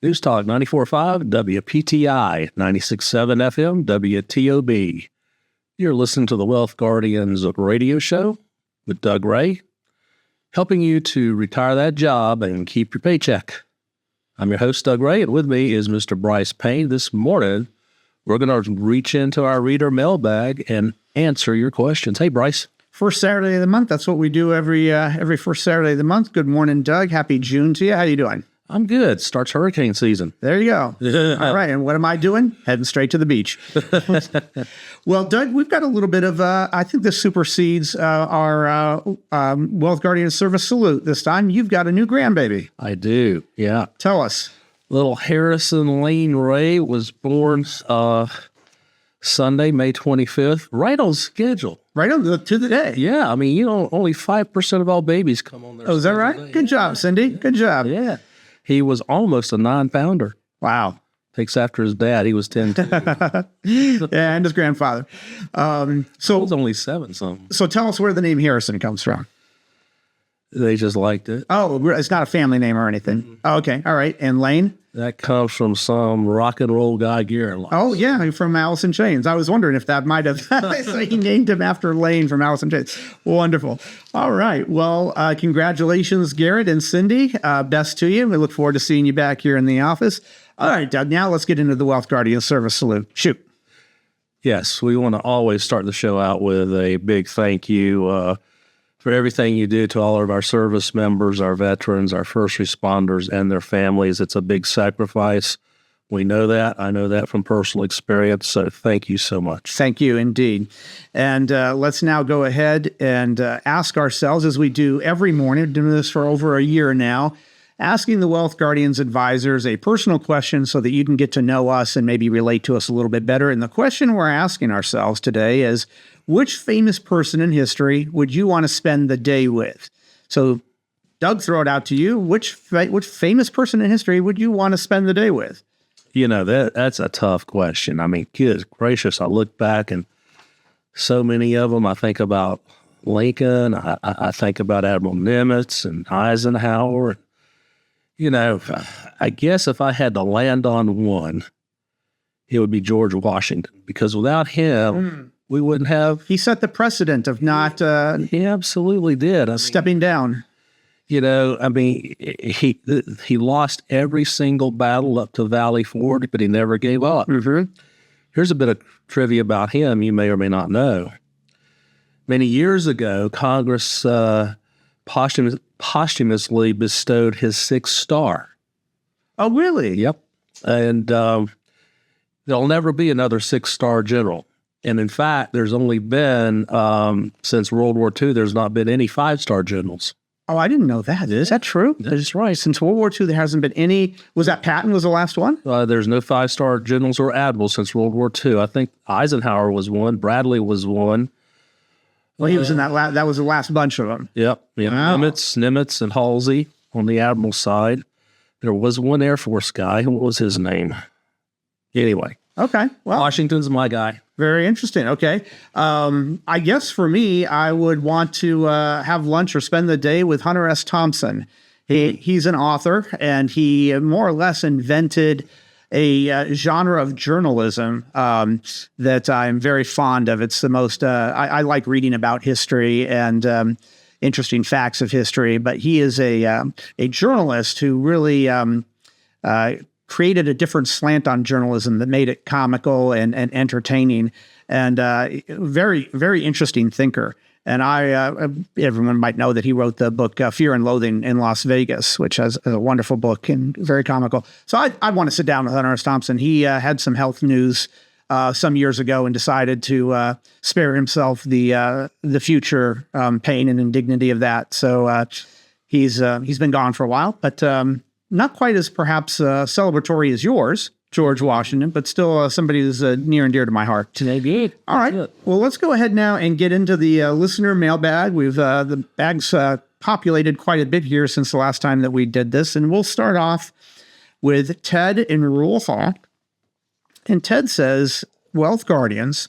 News Talk 94.5, WPTI 96.7 FM, WTOB. You're listening to the Wealth Guardians radio show with Doug Ray, helping you to retire that job and keep your paycheck. I'm your host, Doug Ray, and with me is Mr. Brice Payne. This morning, we're going to reach into our reader mailbag and answer your questions. Hey, Brice. First Saturday of the month. That's what we do every first Saturday of the month. Good morning, Doug. Happy June to you. How you doing? I'm good. Starts hurricane season. There you go. All right. And what am I doing? Heading straight to the beach. Well, Doug, we've got a little bit of, I think this supersedes our Wealth Guardian Service salute this time. You've got a new grandbaby. I do. Yeah. Tell us. Little Harrison Lane Ray was born Sunday, May 25th, right on schedule. Right on to the day. Yeah. I mean, only 5% of all babies come on there. Oh, is that right? Day. Good job, Cindy. Good job. Yeah. He was almost a 9-pounder. Wow. Takes after his dad. He was 10. Yeah, and his grandfather. So it was only 7-something. So tell us where the name Harrison comes from. They just liked it. Oh, it's not a family name or anything. Mm-hmm. Oh, okay. All right. And Lane? That comes from some rock and roll guy Gear. Oh, yeah, from Alice in Chains. I was wondering if that might have, so he named him after Lane from Alice in Chains. Wonderful. All right. Well, congratulations, Garrett and Cindy. Best to you. We look forward to seeing you back here in the office. All right, Doug, now let's get into the Wealth Guardian Service salute. Shoot. Yes, we want to always start the show out with a big thank you for everything you do to all of our service members, our veterans, our first responders, and their families. It's a big sacrifice. We know that. I know that from personal experience. So thank you so much. Thank you indeed. And let's now go ahead and ask ourselves, as we do every morning, we're doing this for over a year now, asking the Wealth Guardians advisors a personal question so that you can get to know us and maybe relate to us a little bit better. And the question we're asking ourselves today is, which famous person in history would you want to spend the day with? So, Doug, throw it out to you. Which famous person in history would you want to spend the day with? That's a tough question. I mean, goodness gracious, I look back and so many of them. I think about Lincoln. I think about Admiral Nimitz and Eisenhower. I guess if I had to land on one, it would be George Washington, because without him, we wouldn't have... He set the precedent of not... he absolutely did. Stepping down. He lost every single battle up to Valley Forge, but he never gave up. Mm-hmm. Here's a bit of trivia about him you may or may not know. Many years ago, Congress posthumously bestowed his 6th star. Oh, really? Yep. And there'll never be another 6-star general. And in fact, there's only been, since World War II, there's not been any 5-star generals. Oh, I didn't know that. Is that true? That's right. Since World War II, there hasn't been any. Was that Patton was the last one? There's no 5-star generals or admirals since World War II. I think Eisenhower was one. Bradley was one. Well, he was in that. That was the last bunch of them. Yep. Wow. Nimitz, and Halsey on the admiral side. There was one Air Force guy. What was his name? Anyway. Okay. Well, Washington's my guy. Very interesting. Okay. I guess for me, I would want to have lunch or spend the day with Hunter S. Thompson. He's an author, and he more or less invented a genre of journalism that I'm very fond of. It's the most, I like reading about history and interesting facts of history, but he is a journalist who really created a different slant on journalism that made it comical and entertaining, and very, very interesting thinker. And everyone might know that he wrote the book Fear and Loathing in Las Vegas, which is a wonderful book and very comical. So I want to sit down with Hunter S. Thompson. He had some health news some years ago and decided to spare himself the future pain and indignity of that. So he's been gone for a while, but not quite as perhaps celebratory as yours, George Washington, but still somebody who's near and dear to my heart. All right. Well, let's go ahead now and get into the listener mailbag. We've the bag's populated quite a bit here since the last time that we did this, and we'll start off with Ted in Rural Hawk. And Ted says, Wealth Guardians,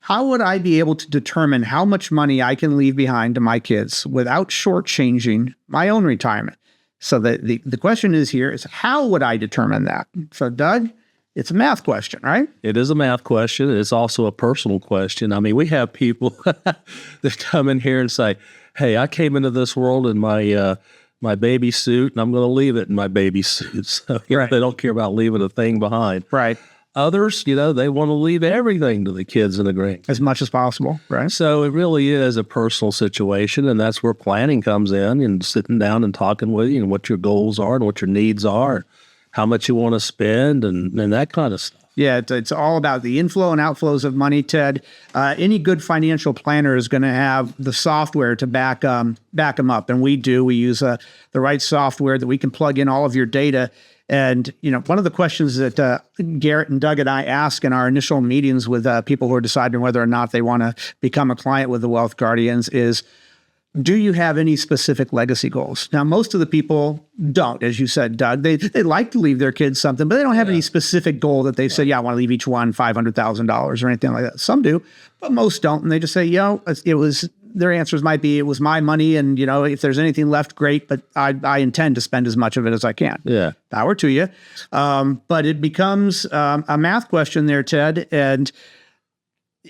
how would I be able to determine how much money I can leave behind to my kids without shortchanging my own retirement? So the question is here is how would I determine that? So Doug, it's a math question, right? It is a math question. It's also a personal question. I mean, we have people that come in here and say, hey, I came into this world in my baby suit, and I'm going to leave it in my baby suit. So Right. they don't care about leaving a thing behind. Right. Others, they want to leave everything to the kids and the grands. As much as possible, right? So it really is a personal situation, and that's where planning comes in, and sitting down and talking with you and what your goals are and what your needs are, how much you want to spend, and that kind of stuff. Yeah, it's all about the inflow and outflows of money, Ted. Any good financial planner is going to have the software to back them up, and we do. We use the right software that we can plug in all of your data. And, one of the questions that Garrett and Doug and I ask in our initial meetings with people who are deciding whether or not they want to become a client with the Wealth Guardians is, do you have any specific legacy goals? Now, most of the people don't, as you said, Doug. They like to leave their kids something, but they don't have any specific goal that they say, I want to leave each one $500,000 or anything like that. Some do, but most don't. And they just say, their answers might be, it was my money, and, if there's anything left, great, but I intend to spend as much of it as I can. Yeah. Power to you. But it becomes a math question there, Ted, and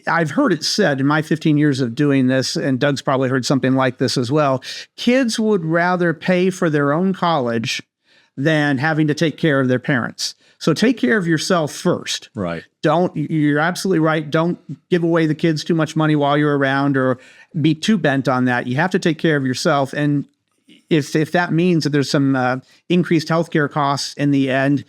I've heard it said in my 15 years of doing this, and Doug's probably heard something like this as well, kids would rather pay for their own college than having to take care of their parents. So take care of yourself first. Right. You're absolutely right. Don't give away the kids too much money while you're around or be too bent on that. You have to take care of yourself. And if that means that there's some increased healthcare costs in the end,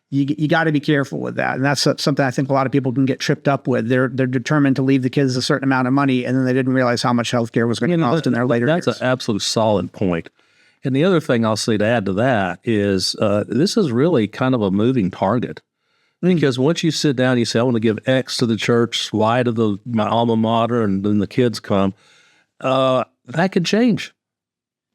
you got to be careful with that. And that's something I think a lot of people can get tripped up with. They're determined to leave the kids a certain amount of money, and then they didn't realize how much healthcare was going to cost in their later years. That's an absolute solid point. And the other thing I'll say to add to that is this is really kind of a moving target. Because once you sit down, you say, I want to give X to the church, Y to my alma mater, and then the kids come, that could change.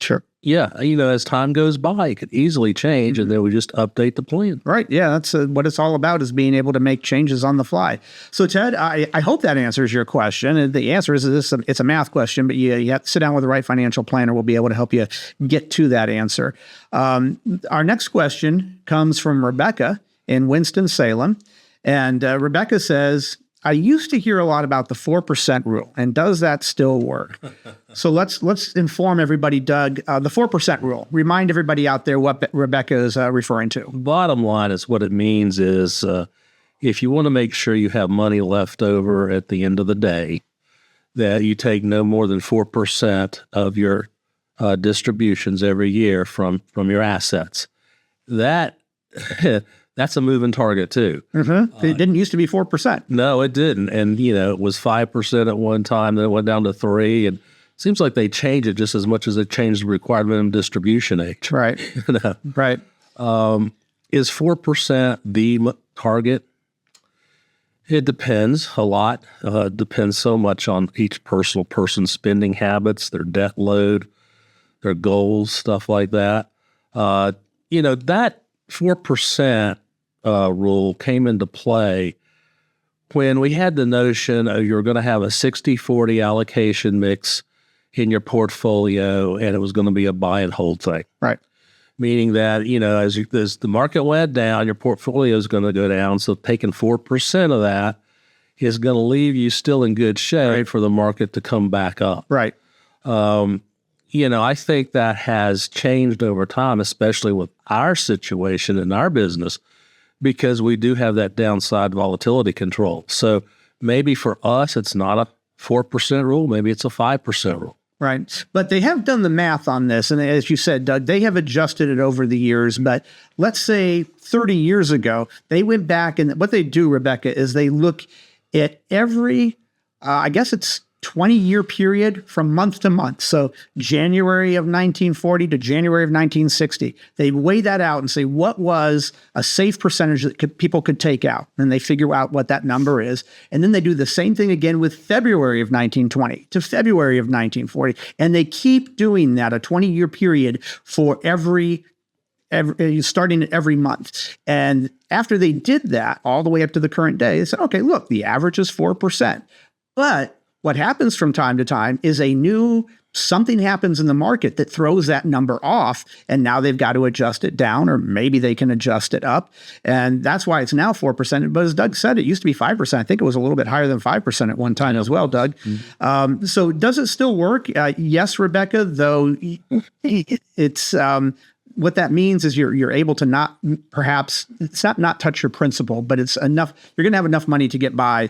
Sure. Yeah. As time goes by, it could easily change, and then we just update the plan. Right. Yeah. That's what it's all about, is being able to make changes on the fly. So, Ted, I hope that answers your question. And the answer is it's a math question, but you have to sit down with the right financial planner. We'll be able to help you get to that answer. Our next question comes from Rebecca in Winston-Salem. And Rebecca says, I used to hear a lot about the 4% rule, and does that still work? So let's inform everybody, Doug, the 4% rule. Remind everybody out there what Rebecca is referring to. Bottom line is what it means is if you want to make sure you have money left over at the end of the day, that you take no more than 4% of your distributions every year from your assets. That's a moving target too. Mm-hmm. It didn't used to be 4%. No, it didn't. And, it was 5% at one time, then it went down to 3%. And it seems like they changed it just as much as they changed the required minimum distribution age. Right. Right. Is 4% the target? It depends a lot. It depends so much on each person's spending habits, their debt load, their goals, stuff like that. That 4% rule came into play when we had the notion of you're going to have a 60-40 allocation mix in your portfolio, and it was going to be a buy and hold thing. Right. Meaning that, as the market went down, your portfolio is going to go down. So taking 4% of that is going to leave you still in good shape for the market to come back up. Right. I think that has changed over time, especially with our situation in our business, because we do have that downside volatility control. So maybe for us, it's not a 4% rule. Maybe it's a 5% rule. Right. But they have done the math on this. And as you said, Doug, they have adjusted it over the years. But let's say 30 years ago, they went back, and what they do, Rebecca, is they look at every, I guess it's 20-year period from month to month. So January of 1940 to January of 1960, they weigh that out and say, what was a safe percentage that people could take out? And they figure out what that number is. And then they do the same thing again with February of 1920 to February of 1940. And they keep doing that, a 20-year period for every starting at every month. And after they did that all the way up to the current day, they said, okay, look, the average is 4%. But What happens from time to time is something happens in the market that throws that number off, and now they've got to adjust it down, or maybe they can adjust it up. And that's why it's now 4%. But as Doug said, it used to be 5%. I think it was a little bit higher than 5% at one time as well, Doug. Mm-hmm. So does it still work? Yes, Rebecca, though it's what that means is you're able to not touch your principal, but it's enough. You're going to have enough money to get by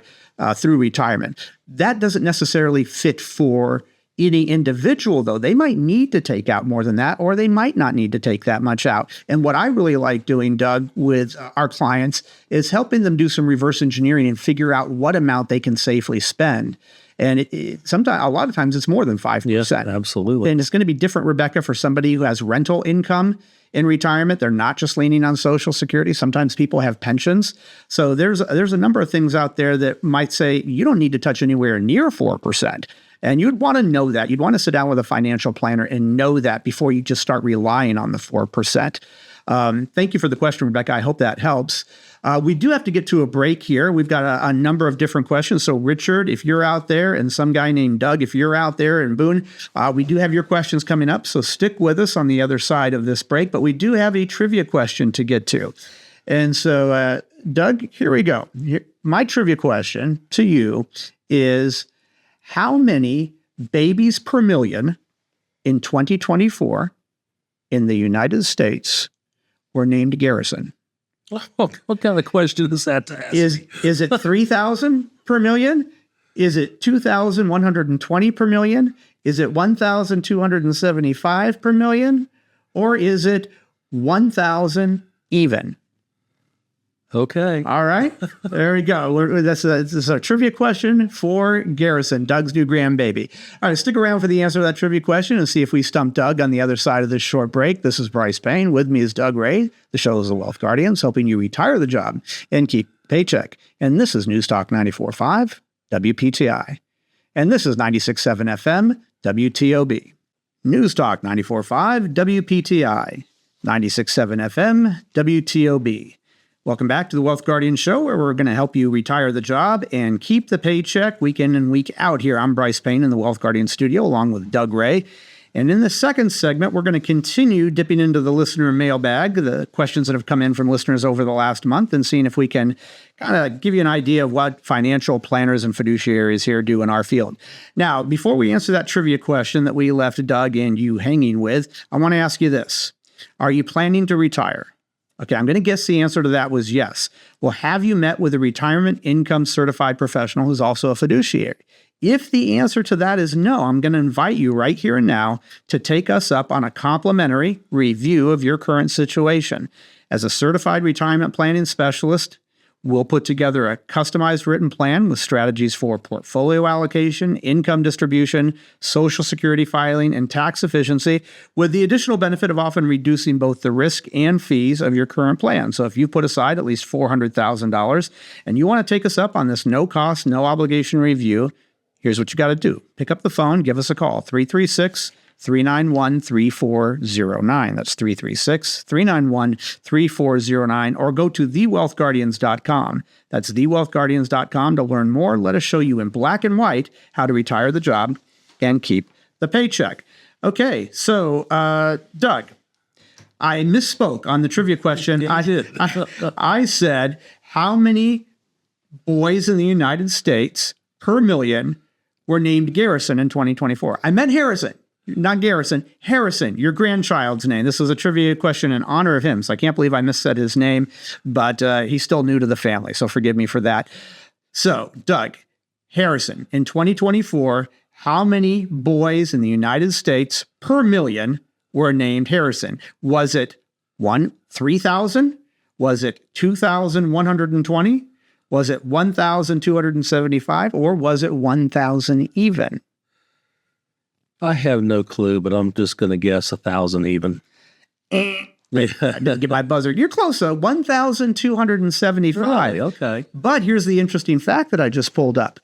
through retirement. That doesn't necessarily fit for any individual, though. They might need to take out more than that, or they might not need to take that much out. And what I really like doing, Doug, with our clients is helping them do some reverse engineering and figure out what amount they can safely spend. And sometimes, a lot of times, it's more than 5%. Yes, absolutely. And it's going to be different, Rebecca, for somebody who has rental income in retirement. They're not just leaning on Social Security. Sometimes people have pensions. So there's a number of things out there that might say you don't need to touch anywhere near 4%. And you'd want to know that. You'd want to sit down with a financial planner and know that before you just start relying on the 4%. Thank you for the question, Rebecca. I hope that helps. We do have to get to a break here. We've got a number of different questions. So Richard, if you're out there, and some guy named Doug, if you're out there in Boone, we do have your questions coming up. So stick with us on the other side of this break. But we do have a trivia question to get to. And so, Doug, here we go. My trivia question to you is, how many babies per million in 2024 in the United States were named Garrison? What kind of question is that to ask? Is it 3,000 per million? Is it 2,120 per million? Is it 1,275 per million? Or is it 1,000 even? Okay. All right. There we go. This is a trivia question for Garrison, Doug's new grandbaby. All right. Stick around for the answer to that trivia question and see if we stump Doug on the other side of this short break. This is Brice Payne. With me is Doug Ray. The show is The Wealth Guardians, helping you retire the job and keep paycheck. And this is News Talk 94.5 WPTI. And this is 96.7 FM WTOB. News Talk 94.5 WPTI. 96.7 FM WTOB. Welcome back to the Wealth Guardian Show, where we're going to help you retire the job and keep the paycheck week in and week out here. I'm Brice Payne in the Wealth Guardian studio, along with Doug Ray. And in the second segment, we're going to continue dipping into the listener mailbag, the questions that have come in from listeners over the last month, and seeing if we can kind of give you an idea of what financial planners and fiduciaries here do in our field. Now, before we answer that trivia question that we left Doug and you hanging with, I want to ask you this. Are you planning to retire? Okay, I'm going to guess the answer to that was yes. Well, have you met with a retirement income certified professional who's also a fiduciary? If the answer to that is no, I'm going to invite you right here and now to take us up on a complimentary review of your current situation. As a certified retirement planning specialist, we'll put together a customized written plan with strategies for portfolio allocation, income distribution, Social Security filing, and tax efficiency, with the additional benefit of often reducing both the risk and fees of your current plan. So if you put aside at least $400,000 and you want to take us up on this no-cost, no-obligation review, here's what you got to do. Pick up the phone, give us a call, 336-391-3409. That's 336-391-3409, or go to thewealthguardians.com. That's thewealthguardians.com to learn more. Let us show you in black and white how to retire the job and keep the paycheck. Okay, so Doug, I misspoke on the trivia question. Yeah, you did. I said, how many boys in the United States per million were named Garrison in 2024? I meant Harrison. Not Garrison, Harrison, your grandchild's name. This was a trivia question in honor of him, so I can't believe I missaid his name, but he's still new to the family, so forgive me for that. So, Doug, Harrison, in 2024, how many boys in the United States per million were named Harrison? Was it 3,000? Was it 2,120? Was it 1,275? Or was it 1,000 even? I have no clue, but I'm just going to guess 1,000 even. Get my buzzer. You're close, though. 1,275. Right, okay. But here's the interesting fact that I just pulled up.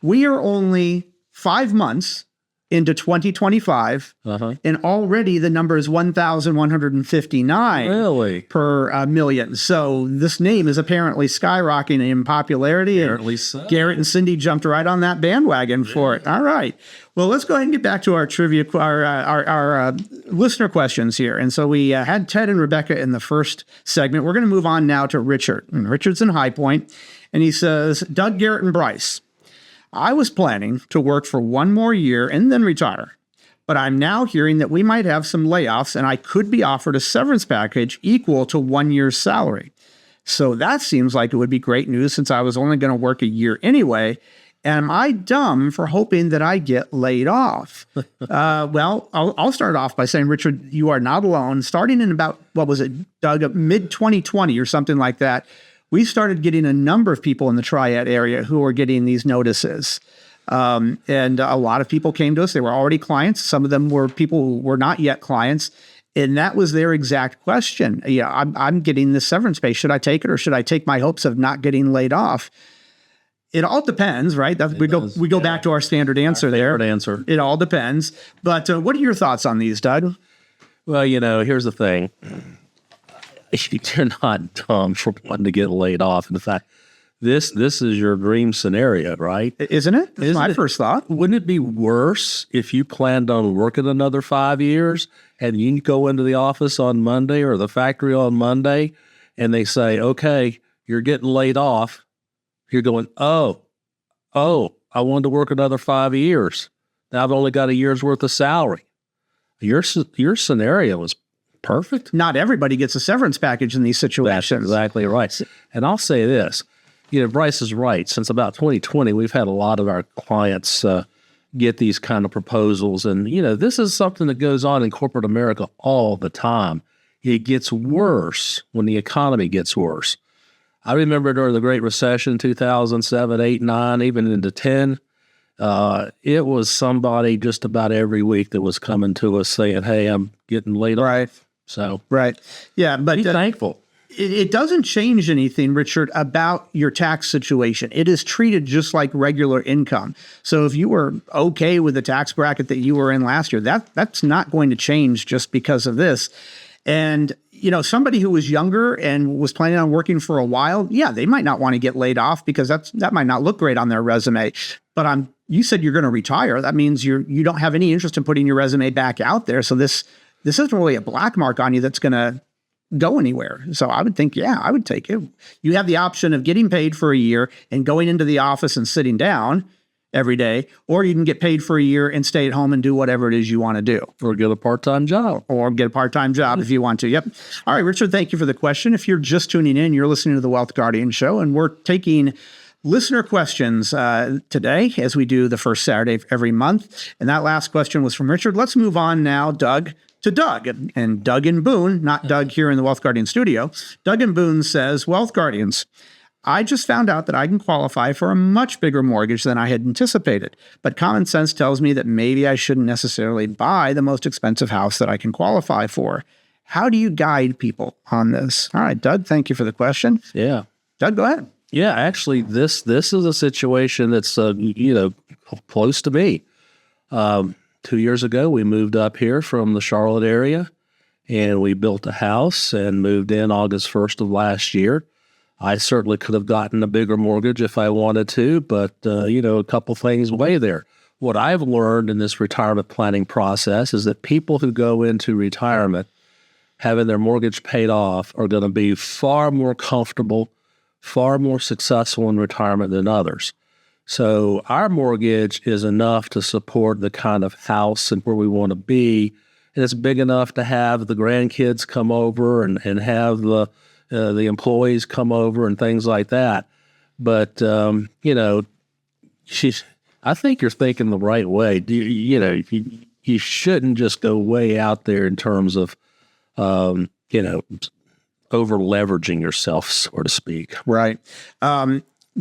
We are only 5 months into 2025, and already the number is 1,159 Really? per million. So this name is apparently skyrocketing in popularity. Apparently so. Garrett and Cindy jumped right on that bandwagon for it. All right. Well, let's go ahead and get back to our trivia, our listener questions here. And so we had Ted and Rebecca in the first segment. We're going to move on now to Richard. And Richard's in High Point, and he says, Doug, Garrett, and Brice, I was planning to work for one more year and then retire, but I'm now hearing that we might have some layoffs and I could be offered a severance package equal to 1 year's salary. So that seems like it would be great news since I was only going to work a year anyway. Am I dumb for hoping that I get laid off? Well, I'll start off by saying, Richard, you are not alone. Starting in about, what was it, Doug, mid-2020 or something like that, we started getting a number of people in the Triad area who were getting these notices. And a lot of people came to us. They were already clients. Some of them were people who were not yet clients. And that was their exact question. Yeah, I'm getting this severance pay. Should I take it, or should I take my hopes of not getting laid off? It all depends, right? We go back to our standard answer there. Answer. It all depends. But what are your thoughts on these, Doug? Well, here's the thing. You're not dumb for wanting to get laid off. In fact, this is your dream scenario, right? Isn't it? That's my first thought. Wouldn't it be worse if you planned on working another 5 years and you go into the office on Monday or the factory on Monday and they say, okay, you're getting laid off. You're going, oh, I wanted to work another 5 years. Now I've only got a year's worth of salary. Your scenario is perfect. Not everybody gets a severance package in these situations. That's exactly right. And I'll say this, Brice is right. Since about 2020, we've had a lot of our clients get these kind of proposals. And, this is something that goes on in corporate America all the time. It gets worse when the economy gets worse. I remember during the Great Recession, 2007, 8, 9, even into 10, it was somebody just about every week that was coming to us saying, hey, I'm getting laid off. So, right. Yeah, but be thankful. It doesn't change anything, Richard, about your tax situation. It is treated just like regular income. So if you were okay with the tax bracket that you were in last year, that's not going to change just because of this. And, somebody who was younger and was planning on working for a while, yeah, they might not want to get laid off because that might not look great on their resume. But you said you're going to retire. That means you don't have any interest in putting your resume back out there. So this isn't really a black mark on you that's going to go anywhere. So I would think, yeah, I would take it. You have the option of getting paid for a year and going into the office and sitting down every day, or you can get paid for a year and stay at home and do whatever it is you want to do. Or get a part-time job. If you want to. Yep. All right, Richard, thank you for the question. If you're just tuning in, you're listening to the Wealth Guardian Show, and we're taking listener questions today, as we do the first Saturday of every month. And that last question was from Richard. Let's move on now, Doug, to Doug. And Doug in Boone, not Doug here in the Wealth Guardian studio. Doug in Boone says, Wealth Guardians, I just found out that I can qualify for a much bigger mortgage than I had anticipated, but common sense tells me that maybe I shouldn't necessarily buy the most expensive house that I can qualify for. How do you guide people on this? All right, Doug, thank you for the question. Yeah. Doug, go ahead. Yeah, actually, this is a situation that's, close to me. 2 years ago, we moved up here from the Charlotte area, and we built a house and moved in August 1st of last year. I certainly could have gotten a bigger mortgage if I wanted to, but, a couple things weigh there. What I've learned in this retirement planning process is that people who go into retirement having their mortgage paid off are going to be far more comfortable, far more successful in retirement than others. So our mortgage is enough to support the kind of house and where we want to be, and it's big enough to have the grandkids come over and have the employees come over and things like that. But, I think you're thinking the right way. You shouldn't just go way out there in terms of, over leveraging yourself, so to speak. Right.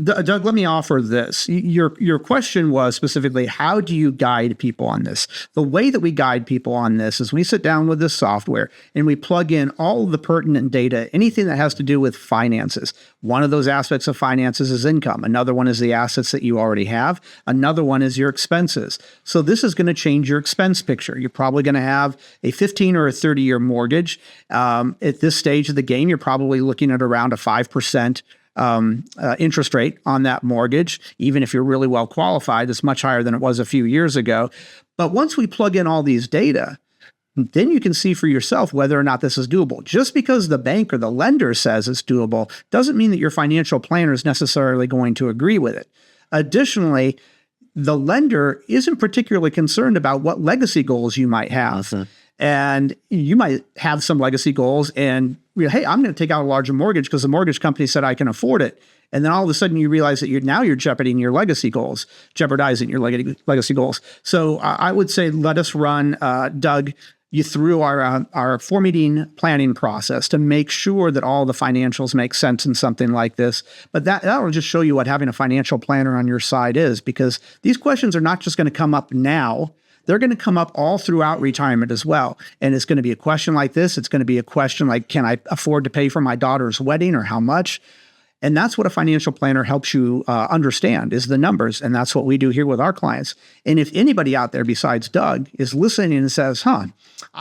Doug, let me offer this. Your question was specifically, how do you guide people on this? The way that we guide people on this is we sit down with this software and we plug in all of the pertinent data, anything that has to do with finances. One of those aspects of finances is income. Another one is the assets that you already have. Another one is your expenses. So this is going to change your expense picture. You're probably going to have a 15 or a 30-year mortgage. At this stage of the game, you're probably looking at around a 5% interest rate on that mortgage. Even if you're really well qualified, it's much higher than it was a few years ago. But once we plug in all these data, then you can see for yourself whether or not this is doable. Just because the bank or the lender says it's doable doesn't mean that your financial planner is necessarily going to agree with it. Additionally, the lender isn't particularly concerned about what legacy goals you might have. And you might have some legacy goals and, hey, I'm going to take out a larger mortgage because the mortgage company said I can afford it. And then all of a sudden you realize that you're jeopardizing your legacy goals. So I would say let us run, Doug, you through our 4-meeting planning process to make sure that all the financials make sense in something like this. But that will just show you what having a financial planner on your side is, because these questions are not just going to come up now. They're going to come up all throughout retirement as well. And it's going to be a question like this. It's going to be a question like, can I afford to pay for my daughter's wedding or how much? And that's what a financial planner helps you understand is the numbers. And that's what we do here with our clients. And if anybody out there besides Doug is listening and says, I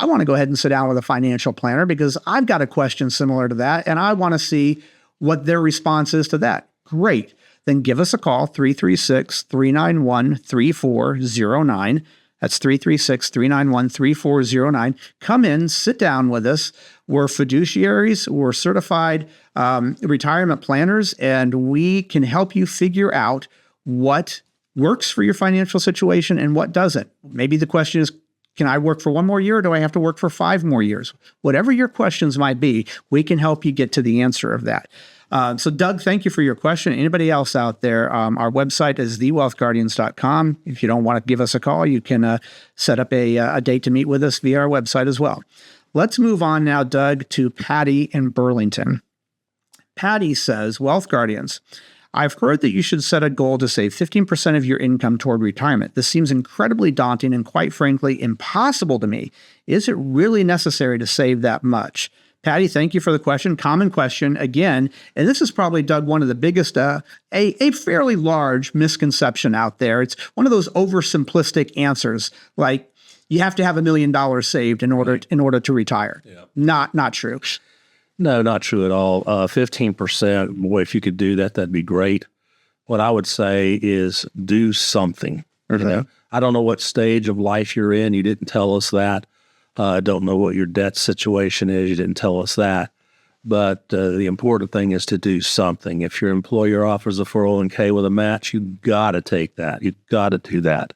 want to go ahead and sit down with a financial planner because I've got a question similar to that and I want to see what their response is to that. Great. Then give us a call, 336-391-3409. That's 336-391-3409. Come in, sit down with us. We're fiduciaries, we're certified retirement planners, and we can help you figure out what works for your financial situation and what doesn't. Maybe the question is, can I work for 1 more year or do I have to work for 5 more years? Whatever your questions might be, we can help you get to the answer of that. So Doug, thank you for your question. Anybody else out there, our website is thewealthguardians.com. If you don't want to give us a call, you can set up a date to meet with us via our website as well. Let's move on now, Doug, to Patty in Burlington. Patty says, Wealth Guardians, I've heard that you should set a goal to save 15% of your income toward retirement. This seems incredibly daunting and quite frankly, impossible to me. Is it really necessary to save that much? Patty, thank you for the question. Common question again, and this is probably, Doug, one of the biggest, a fairly large misconception out there. It's one of those oversimplistic answers, like you have to have $1 million saved in order to retire. Yeah. Not true. No, not true at all. 15%. Boy, if you could do that, that'd be great. What I would say is do something. You know? I don't know what stage of life you're in. You didn't tell us that. I don't know what your debt situation is. You didn't tell us that. But the important thing is to do something. If your employer offers a 401k with a match, you got to take that. You got to do that.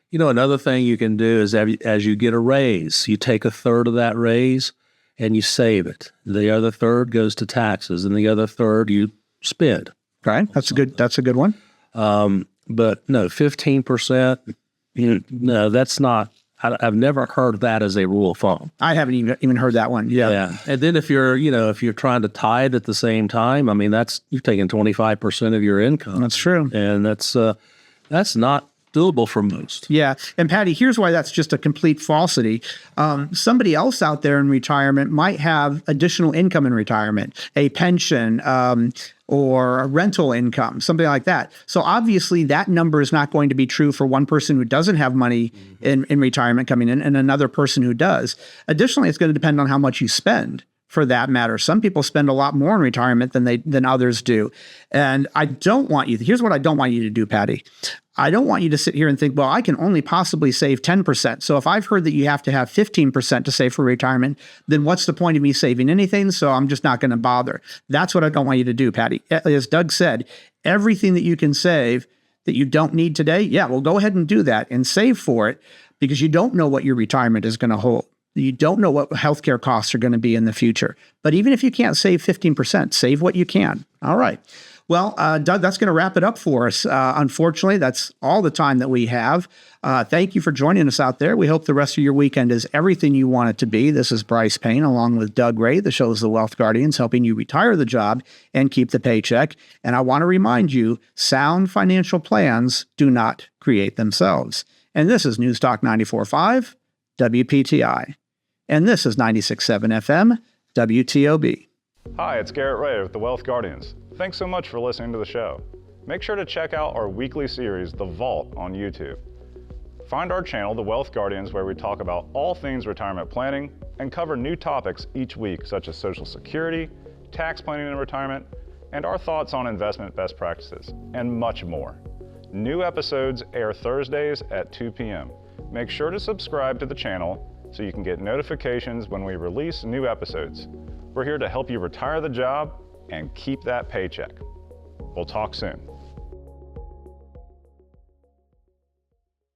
You know, another thing you can do is as you get a raise, you take a third of that raise and you save it. The other third goes to taxes, and the other third you spend. Right. That's a good one. But no, 15%. No, that's not. I've never heard that as a rule of thumb. I haven't even heard that one. Yeah. And then if you're trying to tithe at the same time, I mean, you've taken 25% of your income. That's true. And that's not doable for most. Yeah. And Patty, here's why that's just a complete falsity. Somebody else out there in retirement might have additional income in retirement, a pension, or a rental income, something like that. So obviously that number is not going to be true for one person who doesn't have money in retirement coming in and another person who does. Additionally, it's going to depend on how much you spend. For that matter, some people spend a lot more in retirement than others do. And here's what I don't want you to do, Patty. I don't want you to sit here and think, well, I can only possibly save 10%. So if I've heard that you have to have 15% to save for retirement, then what's the point of me saving anything? So I'm just not going to bother. That's what I don't want you to do, Patty. As Doug said, everything that you can save that you don't need today, well, go ahead and do that and save for it, because you don't know what your retirement is going to hold. You don't know what healthcare costs are going to be in the future. But even if you can't save 15%, save what you can. All right. Well, Doug, that's going to wrap it up for us. Unfortunately, that's all the time that we have. Thank you for joining us out there. We hope the rest of your weekend is everything you want it to be. This is Brice Payne, along with Doug Ray, the show's The Wealth Guardians, helping you retire the job and keep the paycheck. And I want to remind you, sound financial plans do not create themselves. And this is News Talk 94.5, WPTI. And this is 96.7 FM, WTOB. Hi, it's Garrett Ray with the Wealth Guardians. Thanks so much for listening to the show. Make sure to check out our weekly series, The Vault, on YouTube. Find our channel, The Wealth Guardians, where we talk about all things retirement planning and cover new topics each week, such as Social Security, tax planning in retirement, and our thoughts on investment best practices, and much more. New episodes air Thursdays at 2 p.m. Make sure to subscribe to the channel so you can get notifications when we release new episodes. We're here to help you retire the job and keep that paycheck. We'll talk soon.